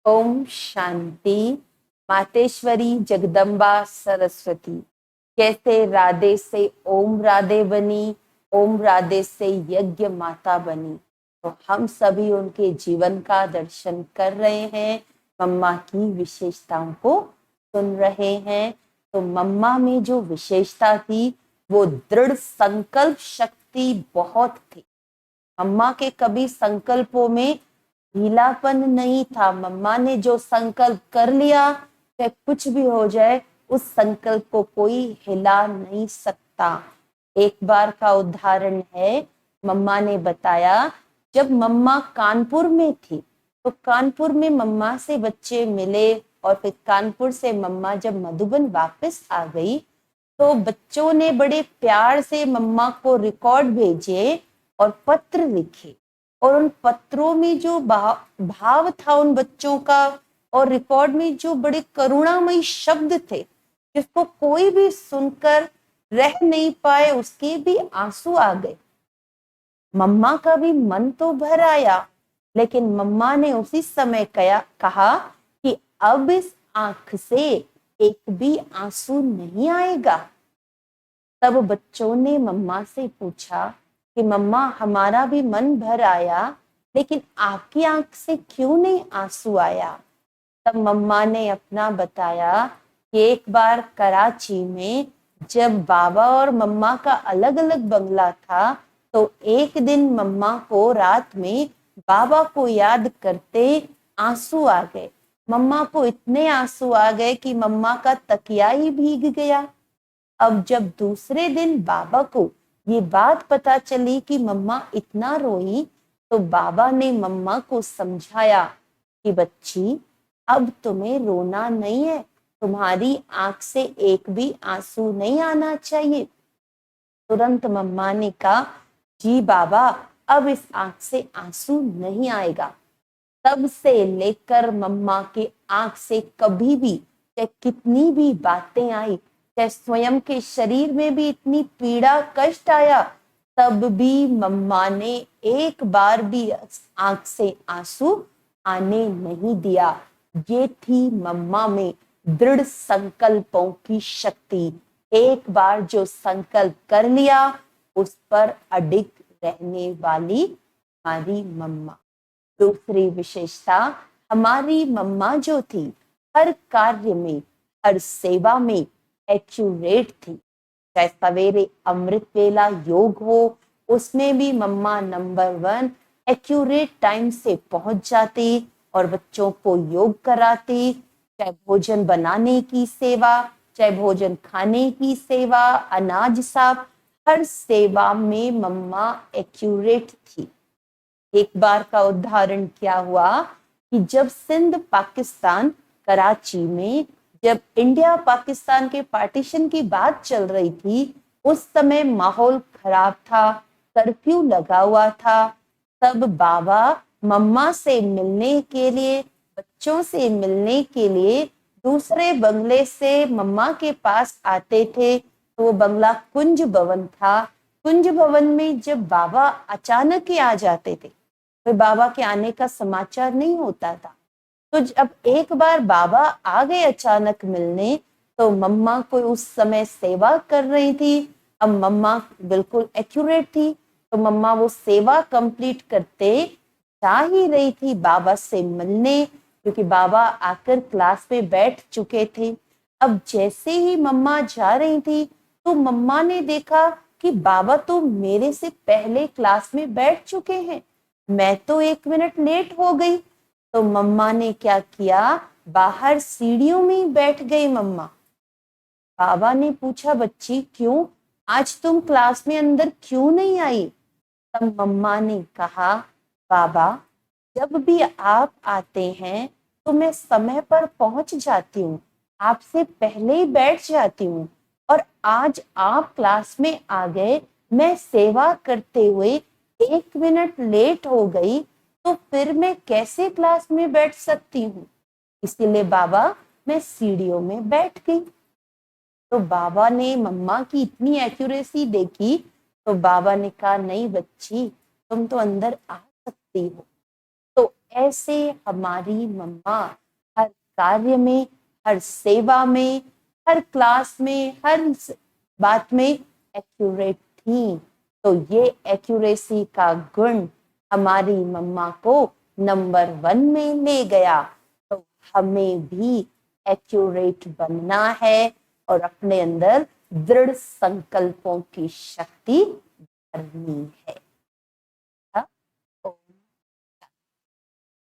ओम शांति। मातेश्वरी जगदम्बा सरस्वती। कैसे राधे से ओम राधे बनी, ओम राधे से यज्ञ माता बनी। तो हम सभी उनके जीवन का दर्शन कर रहे हैं, मम्मा की विशेषताओं को सुन रहे हैं। तो मम्मा में जो विशेषता थी वो दृढ़ संकल्प शक्ति बहुत थी। मम्मा के कभी संकल्पों में ढीलापन नहीं था। मम्मा ने जो संकल्प कर लिया, चाहे कुछ भी हो जाए, उस संकल्प को कोई हिला नहीं सकता। एक बार का उदाहरण है, मम्मा ने बताया जब मम्मा कानपुर में थी तो कानपुर में मम्मा से बच्चे मिले और फिर कानपुर से मम्मा जब मधुबन वापस आ गई तो बच्चों ने बड़े प्यार से मम्मा को रिकॉर्ड भेजे और पत्र लिखे। और उन पत्रों में जो भाव था उन बच्चों का, और रिकॉर्ड में जो बड़े करुणामयी शब्द थे जिसको कोई भी सुनकर रह नहीं पाए, उसके भी आंसू आ गए। मम्मा का भी मन तो भर आया, लेकिन मम्मा ने उसी समय कहा कि अब इस आंख से एक भी आंसू नहीं आएगा। तब बच्चों ने मम्मा से पूछा कि मम्मा, हमारा भी मन भर आया, लेकिन आपकी आंख से क्यों नहीं आंसू आया। तब मम्मा ने अपना बताया कि एक बार कराची में जब बाबा और मम्मा का अलग अलग बंगला था, तो एक दिन मम्मा को रात में बाबा को याद करते आंसू आ गए। मम्मा को इतने आंसू आ गए कि मम्मा का तकिया ही भीग गया। अब जब दूसरे दिन बाबा को ये बात पता चली कि मम्मा इतना रोई, तो बाबा ने मम्मा को समझाया कि बच्ची, अब तुम्हें रोना नहीं है, तुम्हारी आंख से एक भी आंसू नहीं आना चाहिए। तुरंत मम्मा ने कहा, जी बाबा, अब इस आंख से आंसू नहीं आएगा। तब से लेकर मम्मा के आंख से कभी भी, चाहे कितनी भी बातें आई, चाहे स्वयं के शरीर में भी इतनी पीड़ा कष्ट आया, तब भी मम्मा ने एक बार भी आंख से आंसू आने नहीं दिया। ये थी मम्मा में दृढ़ संकल्पों की शक्ति। एक बार जो संकल्प कर लिया, उस पर अडिग रहने वाली हमारी मम्मा। दूसरी विशेषता, हमारी मम्मा जो थी हर कार्य में, हर सेवा में एक्यूरेट थी। चाहे सवेरे अमृत वेला योग हो, उसमें भी मम्मा नंबर 1 एक्यूरेट टाइम से पहुंच जाती और बच्चों को योग कराती। चाहे भोजन बनाने की सेवा, चाहे भोजन खाने की सेवा, अनाज साफ, हर सेवा में मम्मा एक्यूरेट थी। एक बार का उदाहरण क्या हुआ कि जब सिंध पाकिस्तान कराची में जब इंडिया पाकिस्तान के पार्टीशन की बात चल रही थी, उस समय माहौल खराब था, कर्फ्यू लगा हुआ था। तब बाबा मम्मा से मिलने के लिए, बच्चों से मिलने के लिए दूसरे बंगले से मम्मा के पास आते थे। तो वो बंगला कुंज भवन था। कुंज भवन में जब बाबा अचानक ही आ जाते थे, फिर बाबा के आने का समाचार नहीं होता था। तो जब एक बार बाबा आ गए अचानक मिलने, तो मम्मा को उस समय सेवा कर रही थी। अब मम्मा बिल्कुल एक्यूरेट थी, तो मम्मा वो सेवा कंप्लीट करते जा ही रही थी बाबा से मिलने, क्योंकि बाबा आकर क्लास में बैठ चुके थे। अब जैसे ही मम्मा जा रही थी, तो मम्मा ने देखा कि बाबा तो मेरे से पहले क्लास में बैठ चुके हैं, मैं तो 1 मिनट लेट हो गई। तो मम्मा ने क्या किया, बाहर सीढ़ियों में ही बैठ गई मम्मा। बाबा ने पूछा, बच्ची क्यों, आज तुम क्लास में अंदर क्यों नहीं आई। तब मम्मा ने कहा, बाबा, जब भी आप आते हैं तो मैं समय पर पहुंच जाती हूँ, आपसे पहले ही बैठ जाती हूँ, और आज आप क्लास में आ गए, मैं सेवा करते हुए 1 मिनट लेट हो गई, तो फिर मैं कैसे क्लास में बैठ सकती हूँ। इसीलिए बाबा, मैं सीढ़ियों में बैठ गई। तो बाबा ने मम्मा की इतनी एक्यूरेसी देखी, तो बाबा ने कहा, नहीं बच्ची, तुम तो अंदर आ सकती हो। तो ऐसे हमारी मम्मा हर कार्य में, हर सेवा में, हर क्लास में, हर बात में एक्यूरेट थी। तो ये एक्यूरेसी का गुण हमारी मम्मा को नंबर 1 में ले गया। तो हमें भी एक्यूरेट बनना है और अपने अंदर दृढ़ संकल्पों की शक्ति भरनी है।